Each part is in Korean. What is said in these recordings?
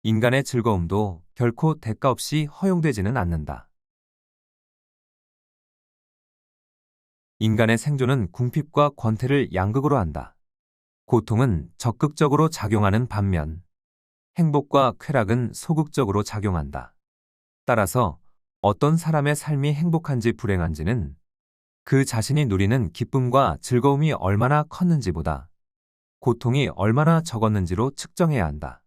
인간의 즐거움도 결코 대가 없이 허용되지는 않는다. 인간의 생존은 궁핍과 권태를 양극으로 한다. 고통은 적극적으로 작용하는 반면 행복과 쾌락은 소극적으로 작용한다. 따라서 어떤 사람의 삶이 행복한지 불행한지는 그 자신이 누리는 기쁨과 즐거움이 얼마나 컸는지보다 고통이 얼마나 적었는지로 측정해야 한다.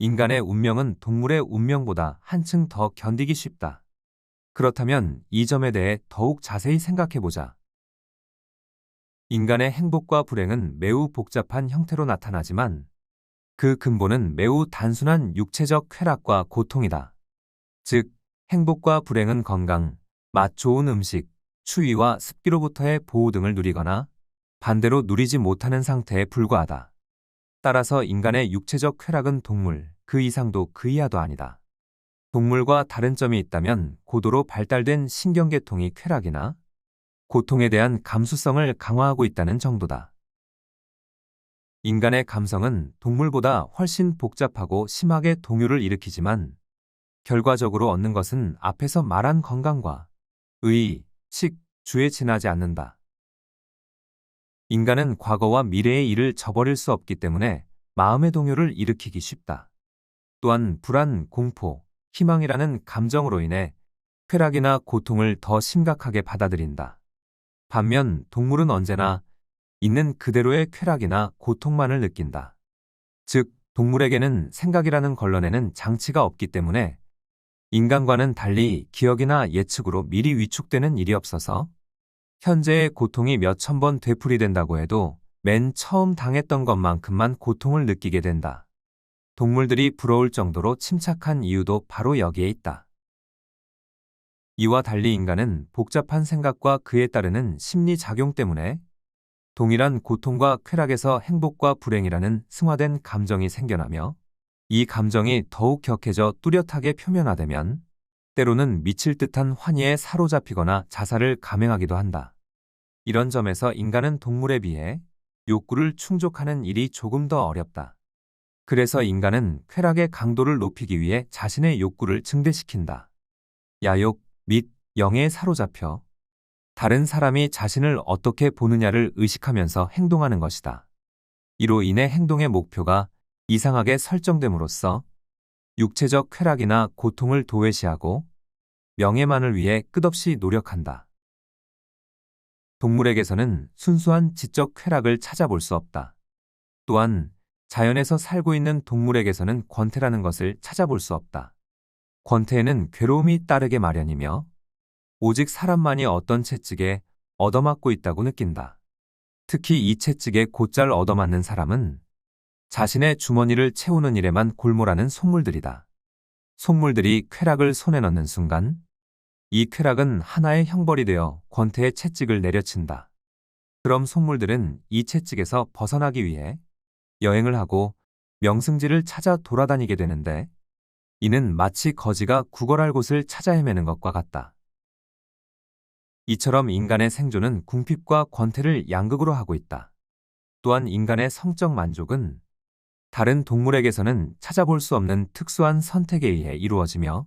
인간의 운명은 동물의 운명보다 한층 더 견디기 쉽다. 그렇다면 이 점에 대해 더욱 자세히 생각해보자. 인간의 행복과 불행은 매우 복잡한 형태로 나타나지만 그 근본은 매우 단순한 육체적 쾌락과 고통이다. 즉, 행복과 불행은 건강, 맛 좋은 음식, 추위와 습기로부터의 보호 등을 누리거나 반대로 누리지 못하는 상태에 불과하다. 따라서 인간의 육체적 쾌락은 동물, 그 이상도 그 이하도 아니다. 동물과 다른 점이 있다면 고도로 발달된 신경계통이 쾌락이나 고통에 대한 감수성을 강화하고 있다는 정도다. 인간의 감성은 동물보다 훨씬 복잡하고 심하게 동요를 일으키지만 결과적으로 얻는 것은 앞에서 말한 건강과 의, 식, 주에 지나지 않는다. 인간은 과거와 미래의 일을 저버릴 수 없기 때문에 마음의 동요를 일으키기 쉽다. 또한 불안, 공포, 희망이라는 감정으로 인해 쾌락이나 고통을 더 심각하게 받아들인다. 반면 동물은 언제나 있는 그대로의 쾌락이나 고통만을 느낀다. 즉, 동물에게는 생각이라는 걸러내는 장치가 없기 때문에 인간과는 달리 기억이나 예측으로 미리 위축되는 일이 없어서 현재의 고통이 몇천 번 되풀이된다고 해도 맨 처음 당했던 것만큼만 고통을 느끼게 된다. 동물들이 부러울 정도로 침착한 이유도 바로 여기에 있다. 이와 달리 인간은 복잡한 생각과 그에 따르는 심리작용 때문에 동일한 고통과 쾌락에서 행복과 불행이라는 승화된 감정이 생겨나며 이 감정이 더욱 격해져 뚜렷하게 표면화되면 때로는 미칠 듯한 환희에 사로잡히거나 자살을 감행하기도 한다. 이런 점에서 인간은 동물에 비해 욕구를 충족하는 일이 조금 더 어렵다. 그래서 인간은 쾌락의 강도를 높이기 위해 자신의 욕구를 증대시킨다. 야욕 및 영에 사로잡혀 다른 사람이 자신을 어떻게 보느냐를 의식하면서 행동하는 것이다. 이로 인해 행동의 목표가 이상하게 설정됨으로써 육체적 쾌락이나 고통을 도외시하고 명예만을 위해 끝없이 노력한다. 동물에게서는 순수한 지적 쾌락을 찾아볼 수 없다. 또한 자연에서 살고 있는 동물에게서는 권태라는 것을 찾아볼 수 없다. 권태에는 괴로움이 따르게 마련이며 오직 사람만이 어떤 채찍에 얻어맞고 있다고 느낀다. 특히 이 채찍에 곧잘 얻어맞는 사람은 자신의 주머니를 채우는 일에만 골몰하는 속물들이다. 속물들이 쾌락을 손에 넣는 순간 이 쾌락은 하나의 형벌이 되어 권태의 채찍을 내려친다. 그럼 속물들은 이 채찍에서 벗어나기 위해 여행을 하고 명승지를 찾아 돌아다니게 되는데 이는 마치 거지가 구걸할 곳을 찾아 헤매는 것과 같다. 이처럼 인간의 생존은 궁핍과 권태를 양극으로 하고 있다. 또한 인간의 성적 만족은 다른 동물에게서는 찾아볼 수 없는 특수한 선택에 의해 이루어지며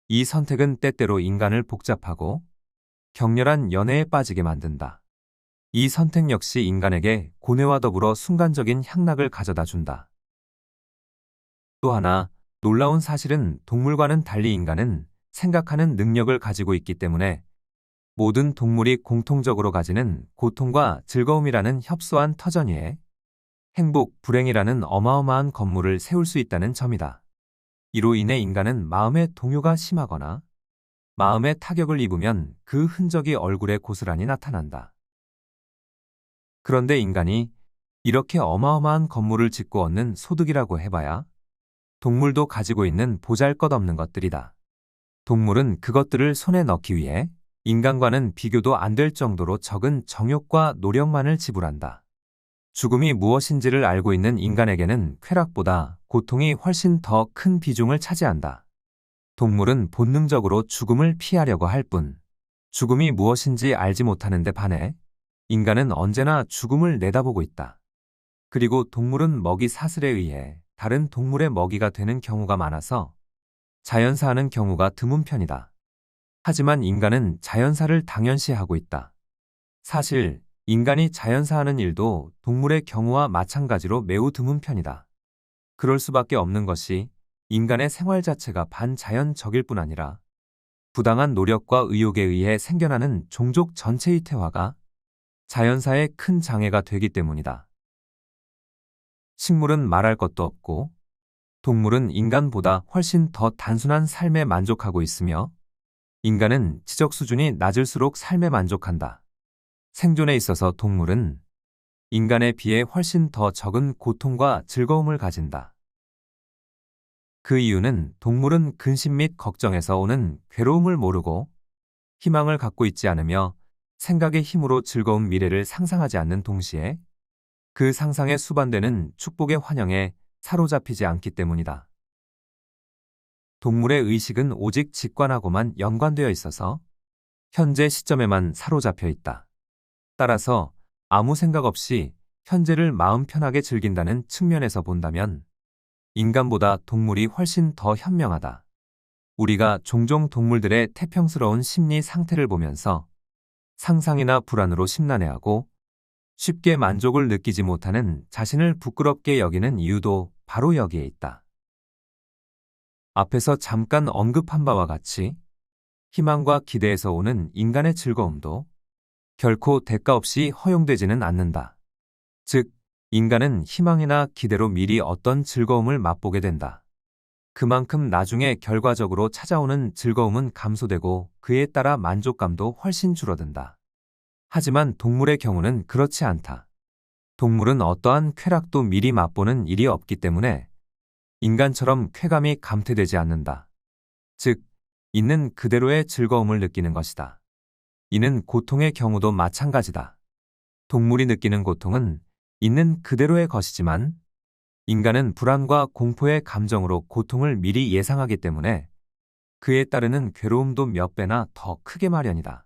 이 선택은 때때로 인간을 복잡하고 격렬한 연애에 빠지게 만든다. 이 선택 역시 인간에게 고뇌와 더불어 순간적인 향락을 가져다 준다. 또 하나 놀라운 사실은 동물과는 달리 인간은 생각하는 능력을 가지고 있기 때문에 모든 동물이 공통적으로 가지는 고통과 즐거움이라는 협소한 터전 위에 행복, 불행이라는 어마어마한 건물을 세울 수 있다는 점이다. 이로 인해 인간은 마음의 동요가 심하거나 마음의 타격을 입으면 그 흔적이 얼굴에 고스란히 나타난다. 그런데 인간이 이렇게 어마어마한 건물을 짓고 얻는 소득이라고 해봐야 동물도 가지고 있는 보잘것없는 것들이다. 동물은 그것들을 손에 넣기 위해 인간과는 비교도 안 될 정도로 적은 정욕과 노력만을 지불한다. 죽음이 무엇인지를 알고 있는 인간에게는 쾌락보다 고통이 훨씬 더 큰 비중을 차지한다. 동물은 본능적으로 죽음을 피하려고 할 뿐, 죽음이 무엇인지 알지 못하는 데 반해 인간은 언제나 죽음을 내다보고 있다. 그리고 동물은 먹이 사슬에 의해 다른 동물의 먹이가 되는 경우가 많아서 자연사하는 경우가 드문 편이다. 하지만 인간은 자연사를 당연시하고 있다. 사실 인간이 자연사하는 일도 동물의 경우와 마찬가지로 매우 드문 편이다. 그럴 수밖에 없는 것이 인간의 생활 자체가 반자연적일 뿐 아니라 부당한 노력과 의욕에 의해 생겨나는 종족 전체의 퇴화가 자연사에 큰 장애가 되기 때문이다. 식물은 말할 것도 없고 동물은 인간보다 훨씬 더 단순한 삶에 만족하고 있으며 인간은 지적 수준이 낮을수록 삶에 만족한다. 생존에 있어서 동물은 인간에 비해 훨씬 더 적은 고통과 즐거움을 가진다. 그 이유는 동물은 근심 및 걱정에서 오는 괴로움을 모르고 희망을 갖고 있지 않으며 생각의 힘으로 즐거운 미래를 상상하지 않는 동시에 그 상상에 수반되는 축복의 환영에 사로잡히지 않기 때문이다. 동물의 의식은 오직 직관하고만 연관되어 있어서 현재 시점에만 사로잡혀 있다. 따라서 아무 생각 없이 현재를 마음 편하게 즐긴다는 측면에서 본다면 인간보다 동물이 훨씬 더 현명하다. 우리가 종종 동물들의 태평스러운 심리 상태를 보면서 상상이나 불안으로 심란해하고 쉽게 만족을 느끼지 못하는 자신을 부끄럽게 여기는 이유도 바로 여기에 있다. 앞에서 잠깐 언급한 바와 같이 희망과 기대에서 오는 인간의 즐거움도 결코 대가 없이 허용되지는 않는다. 즉, 인간은 희망이나 기대로 미리 어떤 즐거움을 맛보게 된다. 그만큼 나중에 결과적으로 찾아오는 즐거움은 감소되고 그에 따라 만족감도 훨씬 줄어든다. 하지만 동물의 경우는 그렇지 않다. 동물은 어떠한 쾌락도 미리 맛보는 일이 없기 때문에 인간처럼 쾌감이 감퇴되지 않는다. 즉, 있는 그대로의 즐거움을 느끼는 것이다. 이는 고통의 경우도 마찬가지다. 동물이 느끼는 고통은 있는 그대로의 것이지만 인간은 불안과 공포의 감정으로 고통을 미리 예상하기 때문에 그에 따르는 괴로움도 몇 배나 더 크게 마련이다.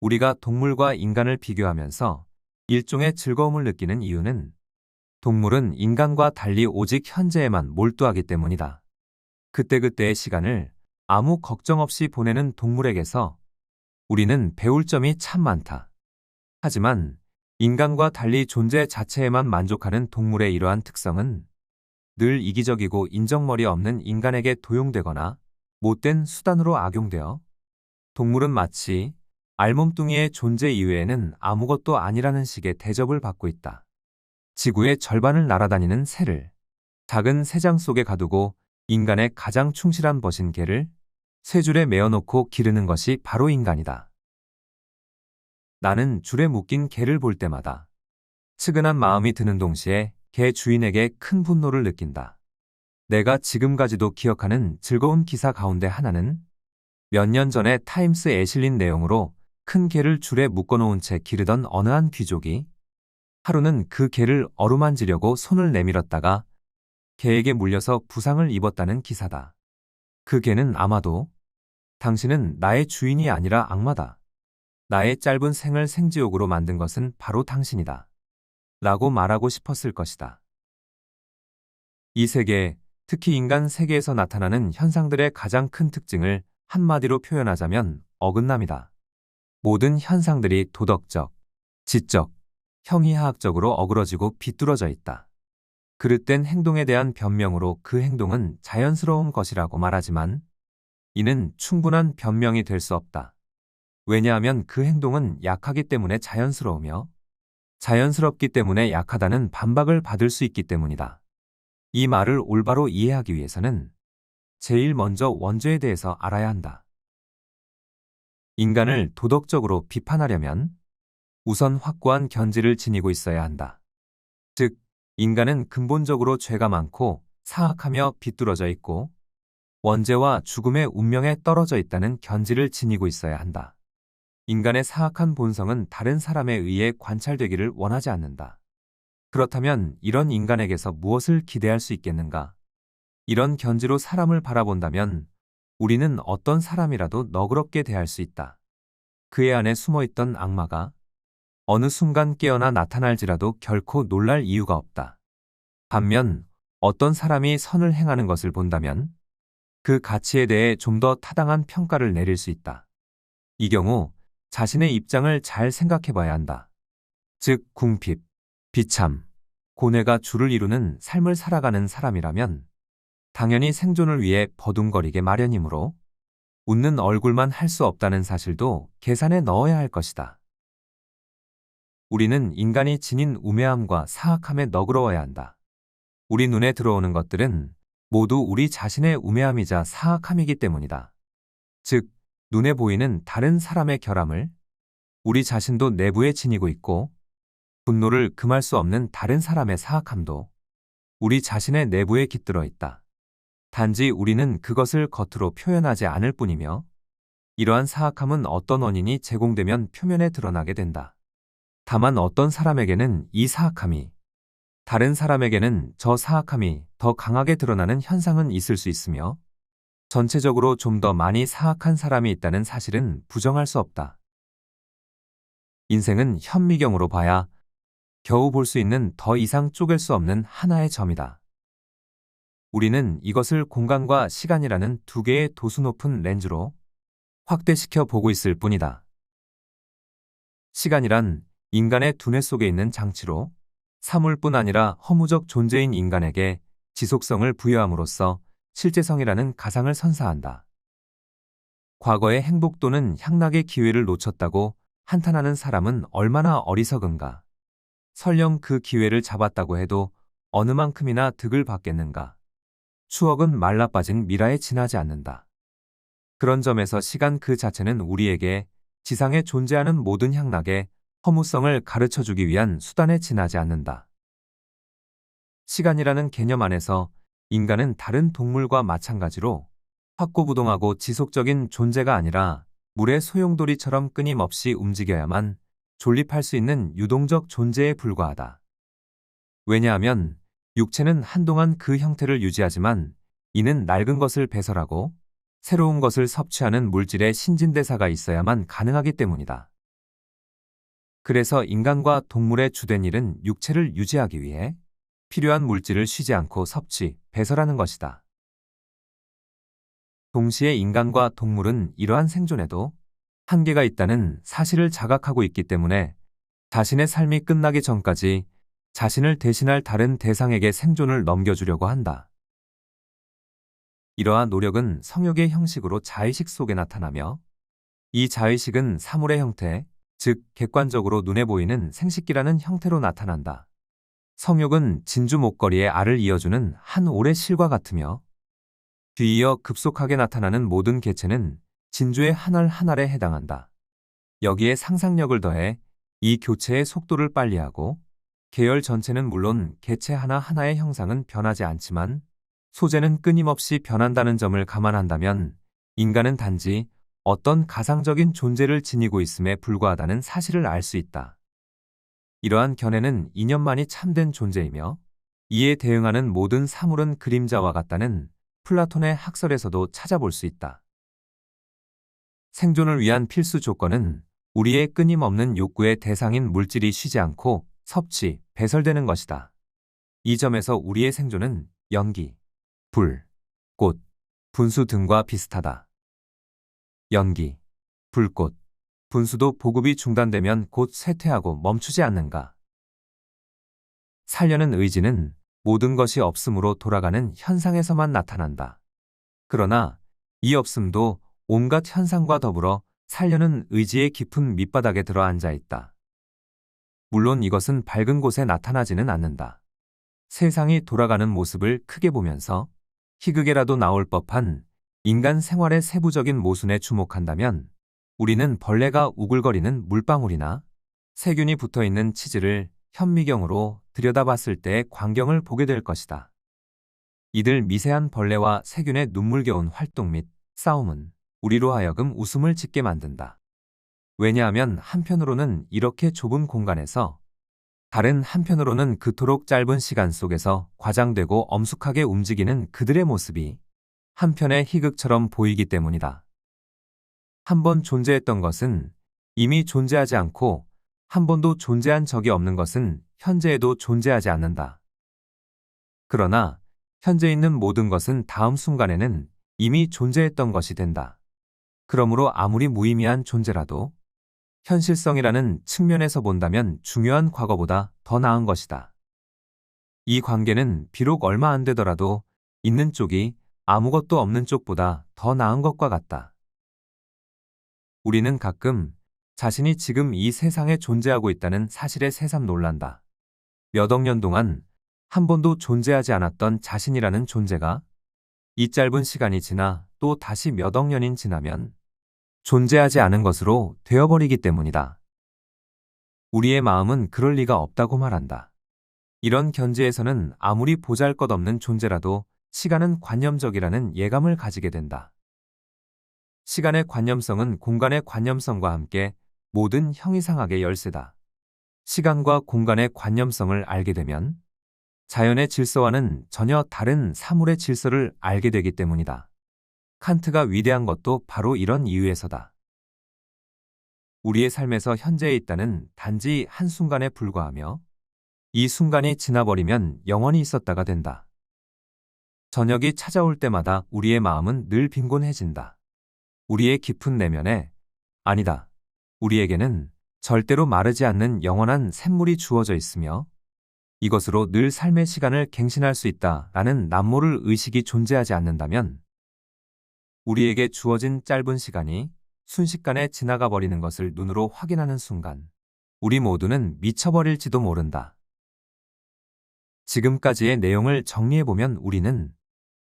우리가 동물과 인간을 비교하면서 일종의 즐거움을 느끼는 이유는 동물은 인간과 달리 오직 현재에만 몰두하기 때문이다. 그때그때의 시간을 아무 걱정 없이 보내는 동물에게서 우리는 배울 점이 참 많다. 하지만 인간과 달리 존재 자체에만 만족하는 동물의 이러한 특성은 늘 이기적이고 인정머리 없는 인간에게 도용되거나 못된 수단으로 악용되어 동물은 마치 알몸뚱이의 존재 이외에는 아무것도 아니라는 식의 대접을 받고 있다. 지구의 절반을 날아다니는 새를 작은 새장 속에 가두고 인간의 가장 충실한 벗인 개를 새 줄에 매어놓고 기르는 것이 바로 인간이다. 나는 줄에 묶인 개를 볼 때마다 측은한 마음이 드는 동시에 개 주인에게 큰 분노를 느낀다. 내가 지금까지도 기억하는 즐거운 기사 가운데 하나는 몇 년 전에 타임스에 실린 내용으로 큰 개를 줄에 묶어놓은 채 기르던 어느 한 귀족이 하루는 그 개를 어루만지려고 손을 내밀었다가 개에게 물려서 부상을 입었다는 기사다. 그 개는 아마도 당신은 나의 주인이 아니라 악마다. 나의 짧은 생을 생지옥으로 만든 것은 바로 당신이다. 라고 말하고 싶었을 것이다. 이 세계, 특히 인간 세계에서 나타나는 현상들의 가장 큰 특징을 한마디로 표현하자면 어긋남이다. 모든 현상들이 도덕적, 지적, 형이하학적으로 어그러지고 비뚤어져 있다. 그릇된 행동에 대한 변명으로 그 행동은 자연스러운 것이라고 말하지만 이는 충분한 변명이 될 수 없다. 왜냐하면 그 행동은 약하기 때문에 자연스러우며 자연스럽기 때문에 약하다는 반박을 받을 수 있기 때문이다. 이 말을 올바로 이해하기 위해서는 제일 먼저 원죄에 대해서 알아야 한다. 인간을 도덕적으로 비판하려면 우선 확고한 견지를 지니고 있어야 한다. 즉, 인간은 근본적으로 죄가 많고 사악하며 비뚤어져 있고 원죄와 죽음의 운명에 떨어져 있다는 견지를 지니고 있어야 한다. 인간의 사악한 본성은 다른 사람에 의해 관찰되기를 원하지 않는다. 그렇다면 이런 인간에게서 무엇을 기대할 수 있겠는가? 이런 견지로 사람을 바라본다면 우리는 어떤 사람이라도 너그럽게 대할 수 있다. 그의 안에 숨어있던 악마가 어느 순간 깨어나 나타날지라도 결코 놀랄 이유가 없다. 반면 어떤 사람이 선을 행하는 것을 본다면 그 가치에 대해 좀 더 타당한 평가를 내릴 수 있다. 이 경우 자신의 입장을 잘 생각해 봐야 한다. 즉, 궁핍, 비참, 고뇌가 주를 이루는 삶을 살아가는 사람이라면 당연히 생존을 위해 버둥거리게 마련이므로 웃는 얼굴만 할 수 없다는 사실도 계산에 넣어야 할 것이다. 우리는 인간이 지닌 우매함과 사악함에 너그러워야 한다. 우리 눈에 들어오는 것들은 모두 우리 자신의 우매함이자 사악함이기 때문이다. 즉, 눈에 보이는 다른 사람의 결함을 우리 자신도 내부에 지니고 있고, 분노를 금할 수 없는 다른 사람의 사악함도 우리 자신의 내부에 깃들어 있다. 단지 우리는 그것을 겉으로 표현하지 않을 뿐이며, 이러한 사악함은 어떤 원인이 제공되면 표면에 드러나게 된다. 다만 어떤 사람에게는 이 사악함이, 다른 사람에게는 저 사악함이 더 강하게 드러나는 현상은 있을 수 있으며, 전체적으로 좀 더 많이 사악한 사람이 있다는 사실은 부정할 수 없다. 인생은 현미경으로 봐야 겨우 볼 수 있는 더 이상 쪼갤 수 없는 하나의 점이다. 우리는 이것을 공간과 시간이라는 두 개의 도수 높은 렌즈로 확대시켜 보고 있을 뿐이다. 시간이란 인간의 두뇌 속에 있는 장치로 사물뿐 아니라 허무적 존재인 인간에게 지속성을 부여함으로써 실제성이라는 가상을 선사한다. 과거의 행복 또는 향락의 기회를 놓쳤다고 한탄하는 사람은 얼마나 어리석은가. 설령 그 기회를 잡았다고 해도 어느 만큼이나 득을 받겠는가. 추억은 말라빠진 미라에 지나지 않는다. 그런 점에서 시간 그 자체는 우리에게 지상에 존재하는 모든 향락의 허무성을 가르쳐주기 위한 수단에 지나지 않는다. 시간이라는 개념 안에서 인간은 다른 동물과 마찬가지로 확고부동하고 지속적인 존재가 아니라 물의 소용돌이처럼 끊임없이 움직여야만 존립할 수 있는 유동적 존재에 불과하다. 왜냐하면 육체는 한동안 그 형태를 유지하지만 이는 낡은 것을 배설하고 새로운 것을 섭취하는 물질의 신진대사가 있어야만 가능하기 때문이다. 그래서 인간과 동물의 주된 일은 육체를 유지하기 위해 필요한 물질을 쉬지 않고 섭취, 배설하는 것이다. 동시에 인간과 동물은 이러한 생존에도 한계가 있다는 사실을 자각하고 있기 때문에 자신의 삶이 끝나기 전까지 자신을 대신할 다른 대상에게 생존을 넘겨주려고 한다. 이러한 노력은 성욕의 형식으로 자의식 속에 나타나며, 이 자의식은 사물의 형태, 즉 객관적으로 눈에 보이는 생식기라는 형태로 나타난다. 성욕은 진주 목걸이의 알을 이어주는 한 올의 실과 같으며, 뒤이어 급속하게 나타나는 모든 개체는 진주의 한 알 한 알에 해당한다. 여기에 상상력을 더해 이 교체의 속도를 빨리하고, 계열 전체는 물론 개체 하나하나의 형상은 변하지 않지만 소재는 끊임없이 변한다는 점을 감안한다면 인간은 단지 어떤 가상적인 존재를 지니고 있음에 불과하다는 사실을 알 수 있다. 이러한 견해는 이념만이 참된 존재이며, 이에 대응하는 모든 사물은 그림자와 같다는 플라톤의 학설에서도 찾아볼 수 있다. 생존을 위한 필수 조건은 우리의 끊임없는 욕구의 대상인 물질이 쉬지 않고 섭취, 배설되는 것이다. 이 점에서 우리의 생존은 연기, 불, 꽃, 분수 등과 비슷하다. 연기, 불꽃, 분수도 보급이 중단되면 곧 쇠퇴하고 멈추지 않는가. 살려는 의지는 모든 것이 없음으로 돌아가는 현상에서만 나타난다. 그러나 이 없음도 온갖 현상과 더불어 살려는 의지의 깊은 밑바닥에 들어 앉아 있다. 물론 이것은 밝은 곳에 나타나지는 않는다. 세상이 돌아가는 모습을 크게 보면서 희극에라도 나올 법한 인간 생활의 세부적인 모순에 주목한다면 우리는 벌레가 우글거리는 물방울이나 세균이 붙어있는 치즈를 현미경으로 들여다봤을 때의 광경을 보게 될 것이다. 이들 미세한 벌레와 세균의 눈물겨운 활동 및 싸움은 우리로 하여금 웃음을 짓게 만든다. 왜냐하면 한편으로는 이렇게 좁은 공간에서, 다른 한편으로는 그토록 짧은 시간 속에서 과장되고 엄숙하게 움직이는 그들의 모습이 한편의 희극처럼 보이기 때문이다. 한번 존재했던 것은 이미 존재하지 않고, 한 번도 존재한 적이 없는 것은 현재에도 존재하지 않는다. 그러나 현재 있는 모든 것은 다음 순간에는 이미 존재했던 것이 된다. 그러므로 아무리 무의미한 존재라도 현실성이라는 측면에서 본다면 중요한 과거보다 더 나은 것이다. 이 관계는 비록 얼마 안 되더라도 있는 쪽이 아무것도 없는 쪽보다 더 나은 것과 같다. 우리는 가끔 자신이 지금 이 세상에 존재하고 있다는 사실에 새삼 놀란다. 몇 억 년 동안 한 번도 존재하지 않았던 자신이라는 존재가 이 짧은 시간이 지나 또 다시 몇 억 년이 지나면 존재하지 않은 것으로 되어버리기 때문이다. 우리의 마음은 그럴 리가 없다고 말한다. 이런 견지에서는 아무리 보잘것없는 존재라도 시간은 관념적이라는 예감을 가지게 된다. 시간의 관념성은 공간의 관념성과 함께 모든 형이상학의 열쇠다. 시간과 공간의 관념성을 알게 되면 자연의 질서와는 전혀 다른 사물의 질서를 알게 되기 때문이다. 칸트가 위대한 것도 바로 이런 이유에서다. 우리의 삶에서 현재에 있다는 단지 한순간에 불과하며 이 순간이 지나버리면 영원히 있었다가 된다. 저녁이 찾아올 때마다 우리의 마음은 늘 빈곤해진다. 우리의 깊은 내면에, 아니다, 우리에게는 절대로 마르지 않는 영원한 샘물이 주어져 있으며 이것으로 늘 삶의 시간을 갱신할 수 있다라는 남모를 의식이 존재하지 않는다면 우리에게 주어진 짧은 시간이 순식간에 지나가 버리는 것을 눈으로 확인하는 순간 우리 모두는 미쳐버릴지도 모른다. 지금까지의 내용을 정리해보면 우리는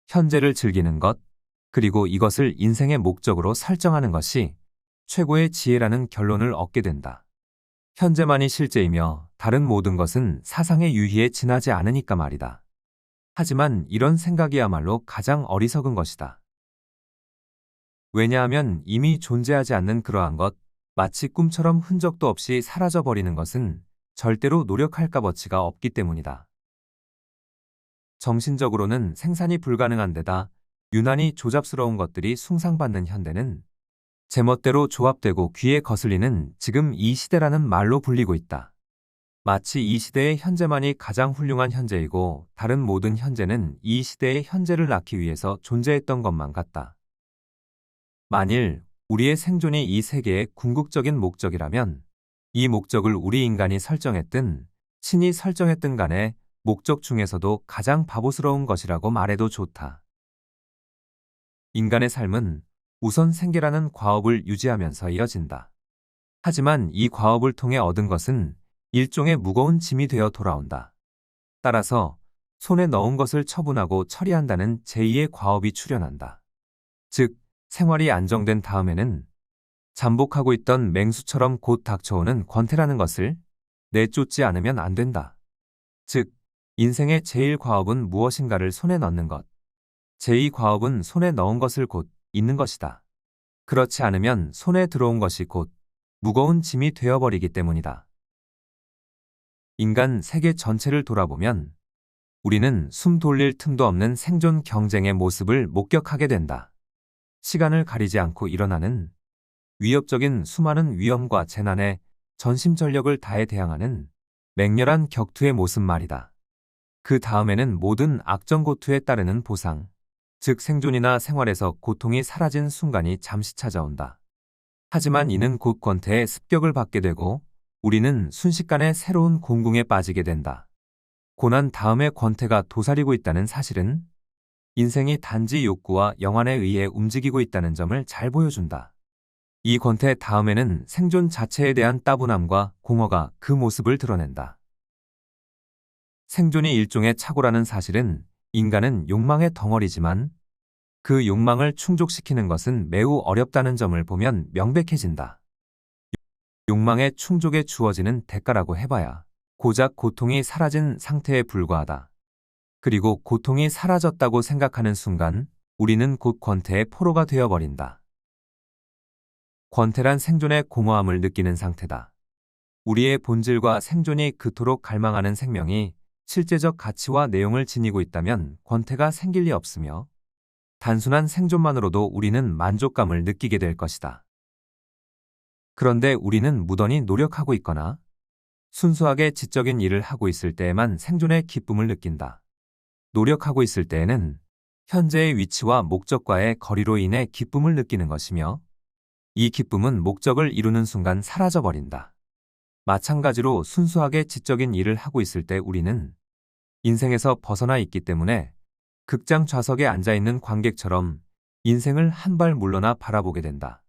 현재를 즐기는 것, 그리고 이것을 인생의 목적으로 설정하는 것이 최고의 지혜라는 결론을 얻게 된다. 현재만이 실제이며 다른 모든 것은 사상의 유희에 지나지 않으니까 말이다. 하지만 이런 생각이야말로 가장 어리석은 것이다. 왜냐하면 이미 존재하지 않는 그러한 것, 마치 꿈처럼 흔적도 없이 사라져버리는 것은 절대로 노력할 값어치가 없기 때문이다. 정신적으로는 생산이 불가능한 데다 유난히 조잡스러운 것들이 숭상받는 현대는 제멋대로 조합되고 귀에 거슬리는 지금 이 시대라는 말로 불리고 있다. 마치 이 시대의 현재만이 가장 훌륭한 현재이고 다른 모든 현재는 이 시대의 현재를 낳기 위해서 존재했던 것만 같다. 만일 우리의 생존이 이 세계의 궁극적인 목적이라면 이 목적을 우리 인간이 설정했든 신이 설정했든 간에 목적 중에서도 가장 바보스러운 것이라고 말해도 좋다. 인간의 삶은 우선 생계라는 과업을 유지하면서 이어진다. 하지만 이 과업을 통해 얻은 것은 일종의 무거운 짐이 되어 돌아온다. 따라서 손에 넣은 것을 처분하고 처리한다는 제2의 과업이 출현한다. 즉, 생활이 안정된 다음에는 잠복하고 있던 맹수처럼 곧 닥쳐오는 권태라는 것을 내쫓지 않으면 안 된다. 즉, 인생의 제1과업은 무엇인가를 손에 넣는 것. 제2과업은 손에 넣은 것을 곧 잊는 것이다. 그렇지 않으면 손에 들어온 것이 곧 무거운 짐이 되어버리기 때문이다. 인간 세계 전체를 돌아보면 우리는 숨 돌릴 틈도 없는 생존 경쟁의 모습을 목격하게 된다. 시간을 가리지 않고 일어나는 위협적인 수많은 위험과 재난에 전심전력을 다해 대항하는 맹렬한 격투의 모습 말이다. 그 다음에는 모든 악정고투에 따르는 보상, 즉 생존이나 생활에서 고통이 사라진 순간이 잠시 찾아온다. 하지만 이는 곧 권태의 습격을 받게 되고 우리는 순식간에 새로운 공궁에 빠지게 된다. 고난 다음에 권태가 도사리고 있다는 사실은 인생이 단지 욕구와 영안에 의해 움직이고 있다는 점을 잘 보여준다. 이 권태 다음에는 생존 자체에 대한 따분함과 공허가 그 모습을 드러낸다. 생존이 일종의 착오라는 사실은 인간은 욕망의 덩어리지만 그 욕망을 충족시키는 것은 매우 어렵다는 점을 보면 명백해진다. 욕망의 충족에 주어지는 대가라고 해봐야 고작 고통이 사라진 상태에 불과하다. 그리고 고통이 사라졌다고 생각하는 순간 우리는 곧 권태의 포로가 되어버린다. 권태란 생존의 공허함을 느끼는 상태다. 우리의 본질과 생존이 그토록 갈망하는 생명이 실제적 가치와 내용을 지니고 있다면 권태가 생길 리 없으며 단순한 생존만으로도 우리는 만족감을 느끼게 될 것이다. 그런데 우리는 무던히 노력하고 있거나 순수하게 지적인 일을 하고 있을 때에만 생존의 기쁨을 느낀다. 노력하고 있을 때에는 현재의 위치와 목적과의 거리로 인해 기쁨을 느끼는 것이며 이 기쁨은 목적을 이루는 순간 사라져버린다. 마찬가지로 순수하게 지적인 일을 하고 있을 때 우리는 인생에서 벗어나 있기 때문에 극장 좌석에 앉아있는 관객처럼 인생을 한 발 물러나 바라보게 된다.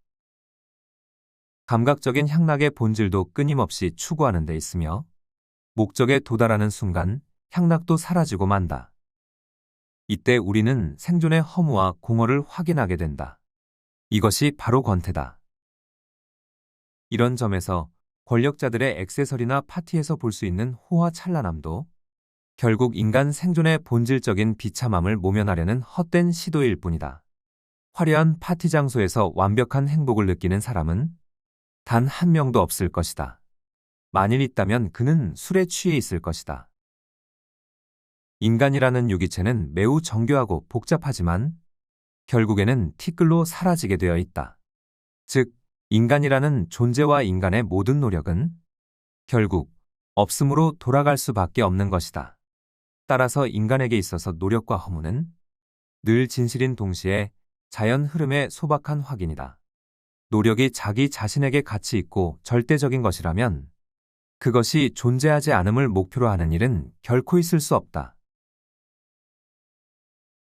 감각적인 향락의 본질도 끊임없이 추구하는 데 있으며 목적에 도달하는 순간 향락도 사라지고 만다. 이때 우리는 생존의 허무와 공허를 확인하게 된다. 이것이 바로 권태다. 이런 점에서 권력자들의 액세서리나 파티에서 볼 수 있는 호화찬란함도 결국 인간 생존의 본질적인 비참함을 모면하려는 헛된 시도일 뿐이다. 화려한 파티 장소에서 완벽한 행복을 느끼는 사람은 단 한 명도 없을 것이다. 만일 있다면 그는 술에 취해 있을 것이다. 인간이라는 유기체는 매우 정교하고 복잡하지만 결국에는 티끌로 사라지게 되어 있다. 즉, 인간이라는 존재와 인간의 모든 노력은 결국 없음으로 돌아갈 수밖에 없는 것이다. 따라서 인간에게 있어서 노력과 허무는 늘 진실인 동시에 자연 흐름의 소박한 확인이다. 노력이 자기 자신에게 가치 있고 절대적인 것이라면 그것이 존재하지 않음을 목표로 하는 일은 결코 있을 수 없다.